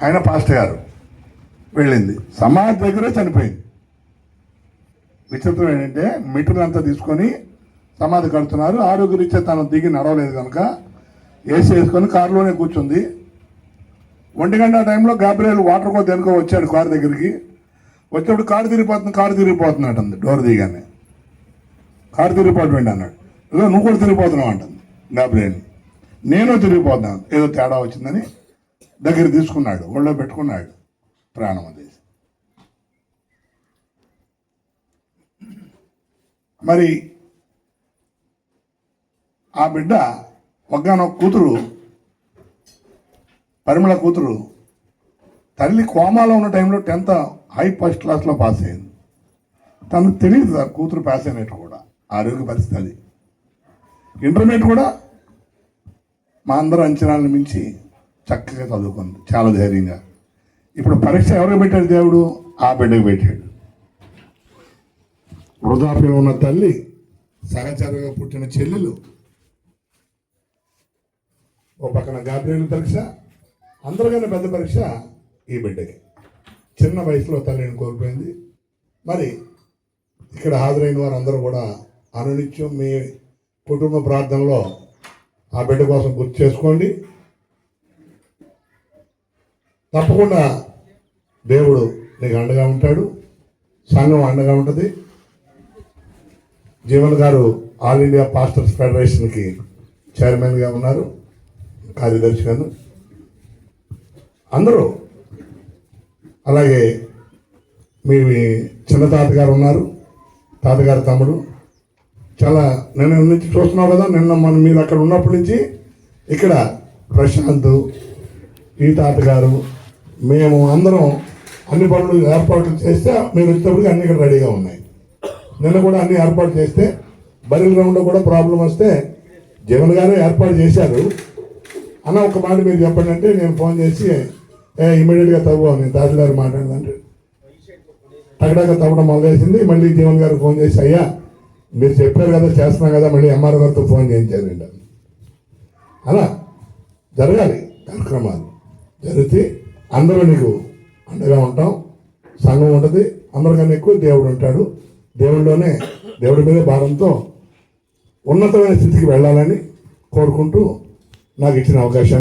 ఆయన పాస్టర్ గారు వెళ్ళింది, సమాధి దగ్గరే చనిపోయింది. విచిత్రం ఏంటంటే మెటీరియల్ తీసుకొని సమాధి కడుతున్నారు. ఆరోగ్యరీత్యా తను దిగి నడవలేదు కనుక ఏసీ వేసుకొని కారులోనే కూర్చుంది. 1 గంట టైంలో గాబ్రియల్ వాటర్ కో దేనికో వచ్చాడు కారు దగ్గరికి. వచ్చేప్పుడు కారు తిరిగిపోతుంది అంటుంది. డోర్ దిగానే కారు తిరిగిపోతుంది అన్నాడు. ఏదో నువ్వు కూడా తిరిగిపోతున్నావు అంటుంది గాబ్రియల్. నేను తిరిగిపోతున్నాను, ఏదో తేడా వచ్చిందని దగ్గర తీసుకున్నాడు, ఒళ్ళో పెట్టుకున్నాడు, ప్రాణం అది. మరి ఆ బిడ్డ ఒక్కగానొక్క కూతురు, పరిమళ కూతురు, తల్లి కోమాలో ఉన్న టైంలో 10th ఫస్ట్ క్లాస్లో పాస్ అయింది. తనకు తెలియదు సార్ కూతురు పాస్ అయినట్టు కూడా, ఆరోగ్య పరిస్థితి అది. ఇంటర్మీడియట్ కూడా మా అందరూ అంచనాలను మించి చక్కగా చదువుకుంది, చాలా ధైర్యంగా. ఇప్పుడు పరీక్ష ఎవరికి పెట్టాడు దేవుడు? ఆ బిడ్డకు పెట్టాడు. వృద్ధాప్యం ఉన్న తల్లి, సహచరంగా పుట్టిన చెల్లెలు, ఓ పక్కన గాబ్రియల్ పరీక్ష, అందరికన్నా పెద్ద పరీక్ష ఈ బిడ్డకి. చిన్న వయసులో తల్లిని కోల్పోయింది. మరి ఇక్కడ హాజరైన వారు అందరూ కూడా అనునిత్యం మీ కుటుంబ ప్రార్థనలో ఆ బిడ్డ కోసం గుర్తు చేసుకోండి. తప్పకుండా దేవుడు నీకు అండగా ఉంటాడు, సంఘం అండగా ఉంటుంది. జీవన్ గారు ఆల్ ఇండియా పాస్టర్స్ ఫెడరేషన్కి చైర్మన్గా ఉన్నారు, కార్యదర్శిగాను అందరూ. అలాగే మీ చిన్న తాతగారు ఉన్నారు, తాతగారు తమ్ముడు. చాలా నిన్న నుంచి చూస్తున్నావు కదా, నిన్న మీరు అక్కడ ఉన్నప్పటి నుంచి ఇక్కడ ప్రశాంత్, ఈ తాతగారు, మేము అందరం అన్ని పనులు ఏర్పాట్లు చేస్తే మీరు వచ్చేటప్పటికి అన్ని ఇక్కడ రెడీగా ఉన్నాయి. నిన్న కూడా అన్ని ఏర్పాటు చేస్తే బరిల్ గ్రౌండ్లో కూడా ప్రాబ్లం వస్తే జగన్ గారు ఏర్పాటు చేశారు. అన్న ఒక మాట మీరు చెప్పండి అంటే నేను ఫోన్ చేసి ఇమీడియట్గా తవ్వు, నేను తహసీల్దార్ మాట్లాడదంటే టగడాగా తవ్వడం మొదలైంది. మళ్ళీ జీవన్ గారు ఫోన్ చేసి అయ్యా మీరు చెప్పారు కదా చేస్తున్నాం కదా, మళ్ళీ ఎంఆర్ఓ గారితో ఫోన్ చేయించారండి. అలా జరగాలి, కార్యక్రమాలు జరిగితే అందరూ నీకు అండగా ఉంటాం, సంఘం ఉంటుంది, అందరికన్నా ఎక్కువ దేవుడు ఉంటాడు. దేవుడి మీద భారంతో ఉన్నతమైన స్థితికి వెళ్ళాలని కోరుకుంటూ నాకు ఇచ్చిన అవకాశాన్ని